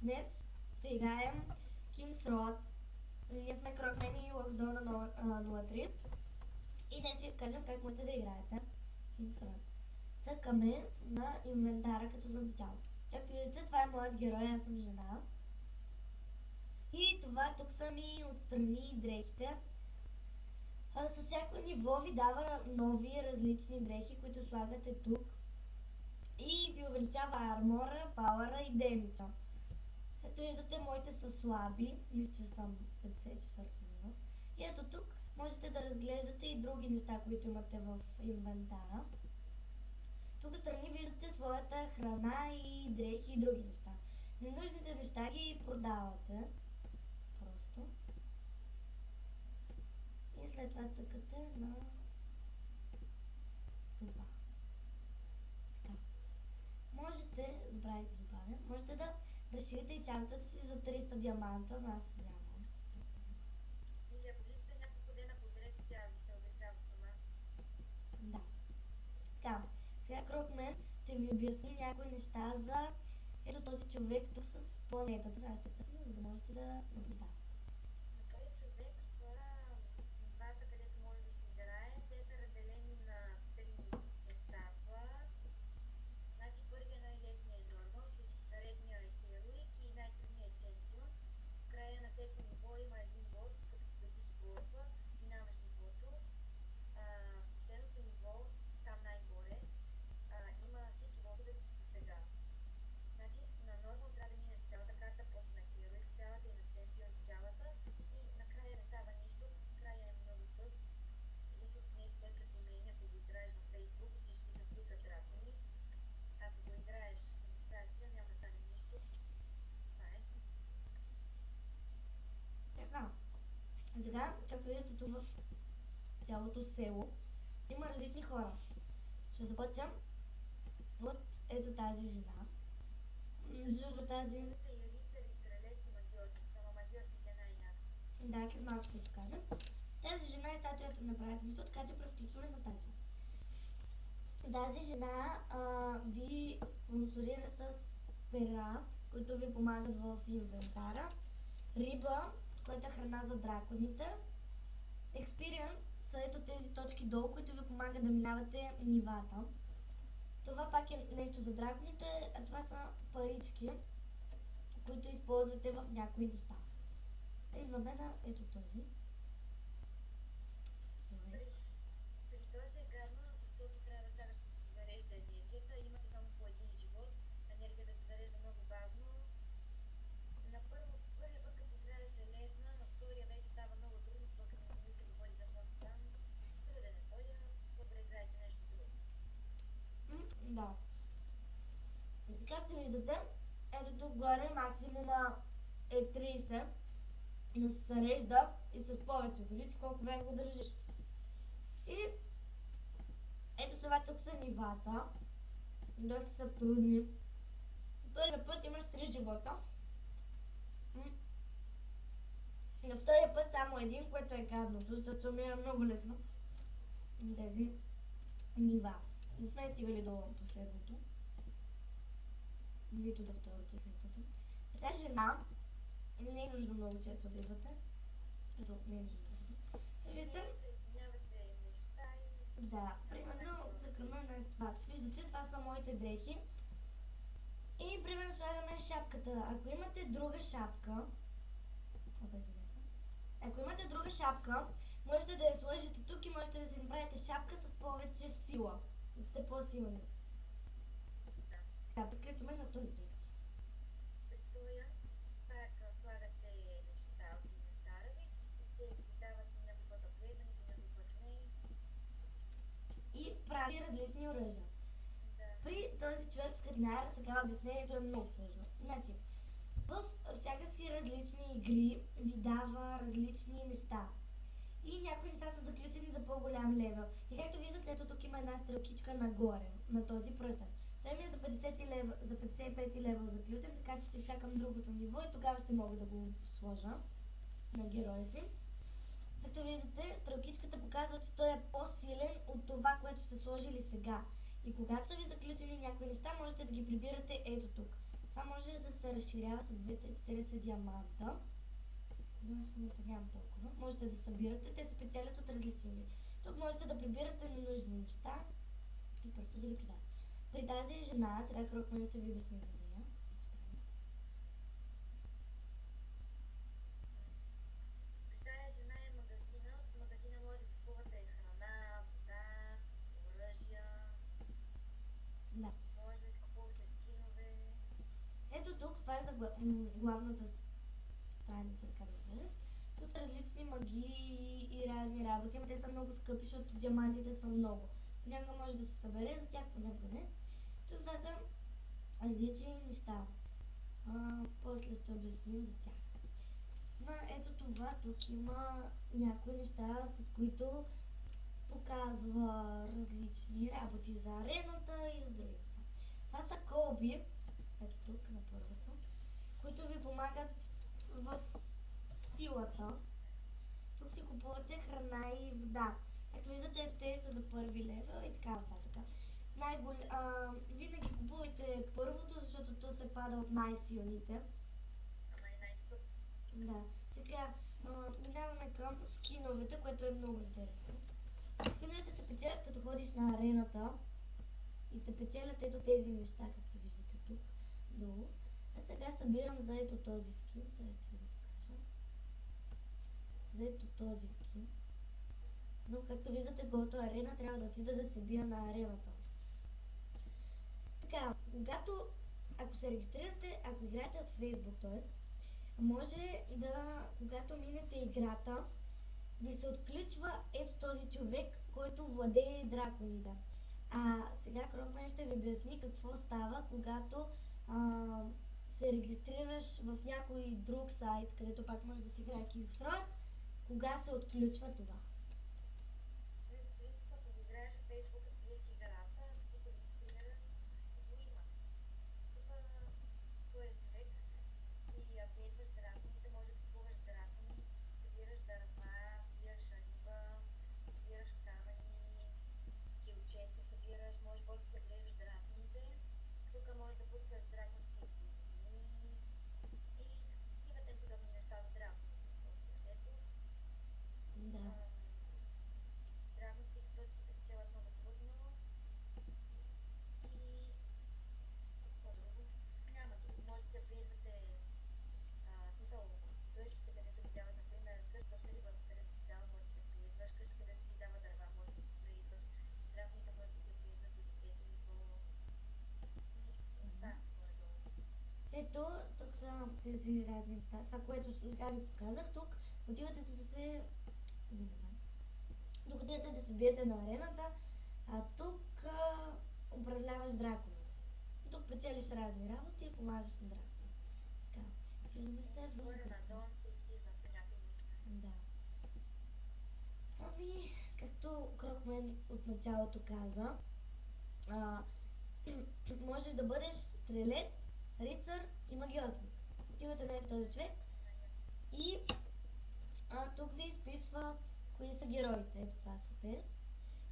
Днес ще играем King's Road. Ние сме Крокмен и Locksdawn на 03. И днес ще ви кажем как можете да играете King's Road. Цъкаме на инвентара като замцяло. Както виждате, това е моят герой, аз съм жена. И това тук са ми отстрани дрехите. Със всяко ниво ви дава нови различни дрехи, които слагате тук. И ви увеличава армора, пауъра и демиджа. Ето виждате, моите са слаби, нищо, че съм 54 ниво. И ето тук можете да разглеждате и други неща, които имате в инвентара. Тук страни виждате своята храна и дрехи и други неща. Ненужните неща ги продавате. Просто. И след това цъкате на това. Така. Можете да разширите и чантата си за 300 диаманта, но аз нямам. Или ако влизате няколко дена подред, тя ви се увеличава сама. Да. Така. Сега Крокмен ще ви обясни някои неща за ето този човек тук с планетата. Сега ще цъкна, за да можете да наблюдавате. На този човек са нивата, където може да се играе. Те са разделени на 3 етапа. Значи първият най-лесният е нормал, средния е хероик и най-трудният е чемпион. В края на всеки ниво има един бос, като победиш боса, минаваш нивото. Последното ниво, там най-горе, има всички босове до сега. Значи на нормал трябва да минеш цялата карта, после на хероик цялата и на чемпион цялата и накрая не става нищо, края е много тъп. Зависи от него той предпоменя, ако го играеш във Facebook, че ще се включат дракони. Ако го играеш в регистрация, няма да стане нищо. Това е. Така. Сега, както виждате тук в цялото село, има различни хора. Ще започнем от ето тази жена. Защото тази... Имате и рицари, стрелец и магиосник, ама магиосник е най-яко. Да, след малко ще ви кажем. Тази жена и статуята направят нищо, така че превключваме на тази жена. Тази жена ви спонсорира с пера, които ви помагат в инвентара. Риба, която е храна за драконите. Experience са ето тези точки долу, които ви помагат да минавате нивата. Това пак е нещо за драконите, а това са парички, които използвате в някои неща. Идваме на ето този. При този е гадно, защото трябва да чакаш да се зарежда енергията. Имате само по един живот. Енергията се зарежда много бавно. На първия път, като играеш е лесна, на втория вече става много трудно, пък не ми се говори за моят там. Труден е той, добре играете нещо друго. Да. Както виждате, ето тук горе максимума е 30, но се зарежда и с повече, зависи колко време го държиш. И ето това тук са нивата, доста са трудни. Първият път имаш 3 живота. На втория път само един, което е гадното, защото се умира много лесно тези нива. Не сме стигали до последното. Нито до второто и третото. Тази жена не е нужно много често да идвате. Ето, не е нужно да идвате. Виждате? Съединявате неща и... Да, примерно цъкаме на това. Виждате, това са моите дрехи. И примерно слагаме шапката. Ако имате друга шапка, можете да я сложите тук и можете да си направите шапка с повече сила, за да сте по-силни. Така, приключваме на този друг. При тоя пак слагате неща от инвентара ви и те ви дават някой път апгрейдване, някой път не. И прави различни оръжия. Да. При този човек с катинара сега обяснението е много сложно. Значи, в всякакви различни игри ви дава различни неща. И някои неща са заключени за по-голям левел. И както виждате, ето тук има една стрелкичка нагоре, на този пръстен. Той ми е за 55 левел заключен, така че ще изчакам другото ниво и тогава ще мога да го сложа на героя си. Както виждате, стрелкичката показва, че той е по-силен от това, което сте сложили сега. И когато са ви заключени някои неща, можете да ги прибирате ето тук. Това може да се разширява с 240 диаманта. Но аз в момента нямам толкова. Можете да събирате, те се печелят от различни видове. Тук можете да прибирате ненужни неща и просто да ги предавате. При тази жена, сега Крокмен ще ви обясни за нея. При тази жена е магазина. От магазина може да купувате храна, вода, оръжия. Да. Може да си купувате скинове. Ето тук, това е за главната страница, така да кажа. Тук са различни магии и разни работи, но те са много скъпи, защото диамантите са много. Понякога може да се събере за тях, понякога не. Тук това са различни неща. После ще обясним за тях. Ето това, тук има някои неща, с които показва различни работи за арената и за други неща. Това са колби, ето тук на първото, които ви помагат в силата. Тук си купувате храна и вода. Както виждате, те са за първи левел и така нататък. Винаги купувайте първото, защото то се пада от най-силните. Ама е най-скъп. Да. Сега минаваме към скиновете, което е много интересно. Скиновете се печелят като ходиш на арената и се печелят ето тези неща, както виждате тук долу. А сега събирам за ето този скин. Сега ще ви го покажа. За ето този скин. Но както виждате, когато арена, трябва да отида да се бия на арената. Така, ако се регистрирате, ако играете от Facebook, т.е. може да, когато минете играта, ви се отключва ето този човек, който владее драконида. Сега Крокмен ще ви обясни какво става, когато се регистрираш в някой друг сайт, където пак може да си играе Kingsroad, кога се отключва това. В принцип, ако го играеш в Facebook, биеш играта, ако ти се регистрираш, го имаш. Тук той е човек и ако идваш драконите, може да купуваш дракони, събираш дърва, събираш риба, събираш камъни, килчета събираш, може да се влезеш драконите. Тук може да пускаш драконски войни и има те подобни неща за драконите. Да. Драгонските точки се печелят много трудно и по-друго няма. Тук може да се апгрейдвате смисъл къщите, където ви дават, например, къща с риба, където ти дава, може да се апгрейдваш, къща, където ти дава дърва, може да се апгрейдваш, драконите може да се апгрейдваш до 10 ниво и това горе-долу. Ето, тук са тези разни неща. Това, което сега ви показах, тук отивате да се биете на арената, а тук управляваш дракона. Тук печелиш разни работи и помагаш на дракона. Така, влизаме се в играта. Да. Както Крокмен от началото каза, можеш да бъдеш стрелец, рицар и магиосник. Отивате на този човек и тук ви изписва кои са героите. Ето това са те.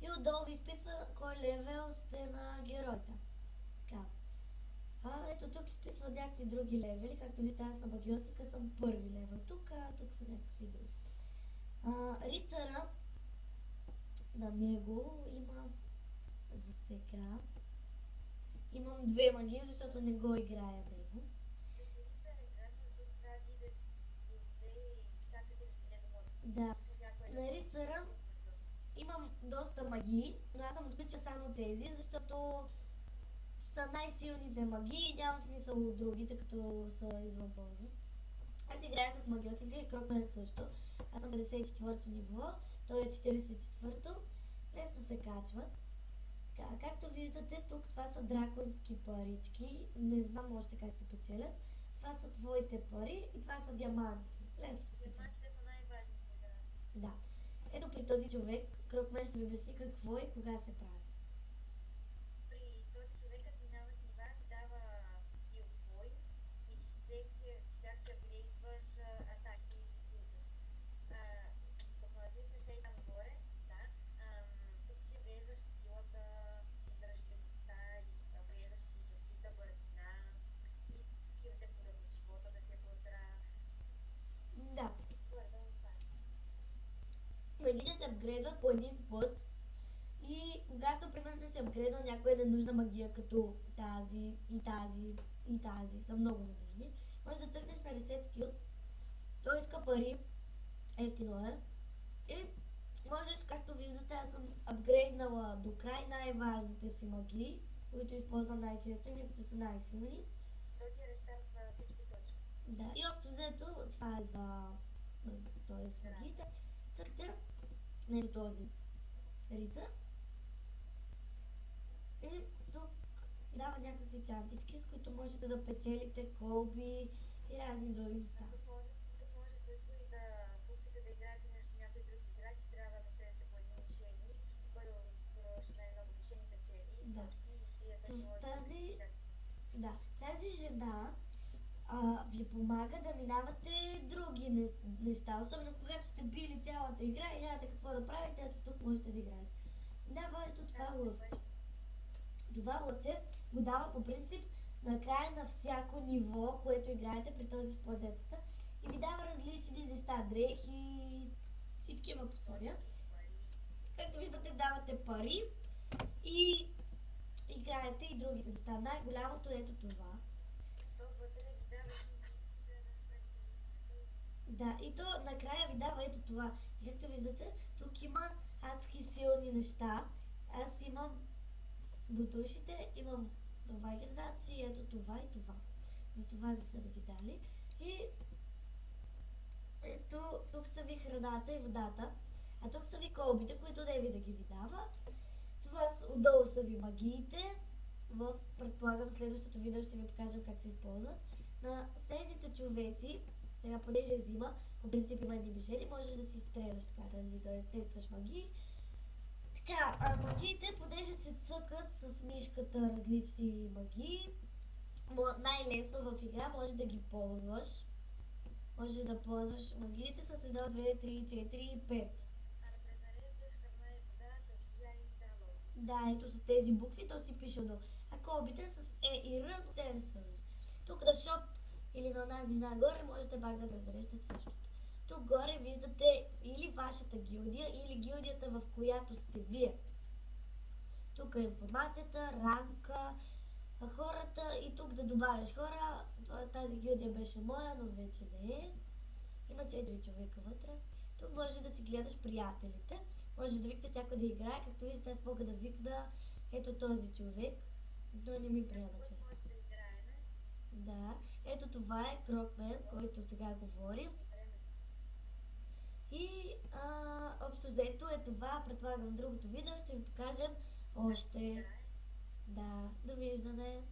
И отдолу ви изписва кой левел сте на героите. Така. Ето тук изписва някакви други левели, както видите, аз на магиостика съм първи левел. Тук са някакви други. Рицара, на него има за сега. Имам 2 магии, защото не го играя него. Да. На рицара имам доста магии, но аз съм отключил само тези, защото са най-силните магии и няма смисъл от другите, като са извън полза. Аз играя с магиостника и Крокмен също. Аз съм 54-то ниво, той е 44-то. Лесно се качват. Така, както виждате, тук това са драконски парички. Не знам още как се печелят. Това са твоите пари и това са диаманти. Лесно се печелят. Диамантите са най-важните за нас. Да. Ето при този човек, Крокмен ще ви обясни какво и кога се прави. При този човекът минаваш нива, ти дава skill points и с тях се апгрейдваш атаки и включваш. Като натиснеш ей там горе, да, тук си апгрейдваш силата, издържливостта, и апгрейдваш си защита, бързина и апгрейдват по един път. И когато примерно си апгрейдвал някоя ненужна магия, като тази и тази и тази, са много ненужни, може да цъкнеш на Reset Skills. Той иска пари, ефтино е. И можеш, както виждате, аз съм апгрейднала до край най-важните си магии, които използвам най-често и мисля, че са най-силни. Той ти рестартва всички точки. Да, и общо взето това е за магиите. Цъкате на този рицар. И тук дава някакви чантички, с които можете да печелите колби и разни други неща. Тук може също и да пускате да играете нещо някой друг играч, трябва да седете по едни мишени, който струваш най-много мишени печели. Да. Тази... Тази жена ви помага да минавате други неща, особено когато сте били цялата игра и нямате какво да правите, ето тук можете да играете. Дава ето това лъвче. Това лъвче го дава по принцип на края на всяко ниво, което играете при този с планетата и ви дава различни неща, дрехи и такива пособия. Както виждате, давате пари и играете и другите неща. Най-голямото е ето това. Да, и то накрая ви дава ето това. И както виждате, тук има адски силни неща. Аз имам бутушите, имам това градации, ето това и това. Затова са ви ги дали. И ето тук са ви храната и водата. А тук са ви колбите, които Деви да ги ви дава. Това отдолу са ви магиите. Предполагам, следващото видео ще ви покажем как се използват. На снежните човеци, сега понеже е зима, по принцип има едни мишени, можеш да си изстреляш така, да тестваш магии. Така, магиите, понеже се цъкат с мишката различни магии, най-лесно в игра може да ги ползваш. Може да ползваш магиите с 1, 2, 3, 4 и 5. Да, ето с тези букви, то си пише долу. А колбите с Е и Р, те не са нужни. Тук на шоп или на тази нагоре можете пак да презрещате същото. Тук горе виждате или вашата гилдия, или гилдията, в която сте вие. Тук е информацията, ранка, хората и тук да добавяш хора. Тази гилдия беше моя, но вече не е. Има 4 човека вътре. Тук можеш да си гледаш приятелите. Може да викнеш някой да играе, както виждате, аз мога да викна ето този човек, но не ми приема често. Да, ето това е Крокмен, с който сега говорим. И общо взето е това, предполагам в другото видео ще ви покажем още. Да, довиждане!